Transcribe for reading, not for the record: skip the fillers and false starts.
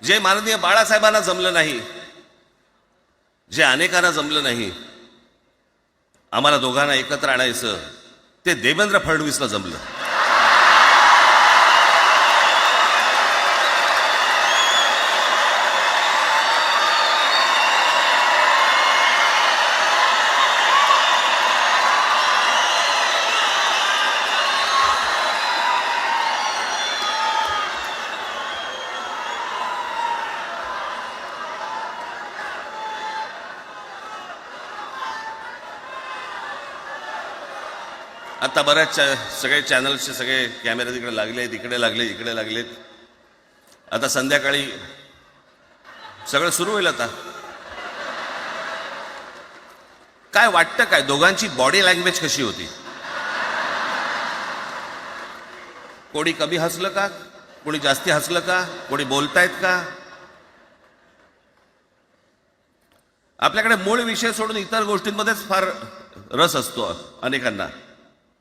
जे माननीय बाळासाहेबांना जमलं नाही, जे अनेकांना जमलं नाही, आम्हाला दोघांना एकत्र आणायचं, ते देवेंद्र फडणवीसला जमलं. आता बऱ्याच सगळे चॅनल्सचे सगळे कॅमेरे तिकडे लागले, इकडे लागले, इकडे लागलेत. आता संध्याकाळी सगळं सुरू होईल. आता काय वाटतं, काय दोघांची बॉडी लँग्वेज कशी होती? कोणी कमी हसलं का, कोणी जास्ती हसलं का, कोणी बोलतायत का? आपल्याकडे मूळ विषय सोडून इतर गोष्टींमध्येच फार रस असतो अनेकांना.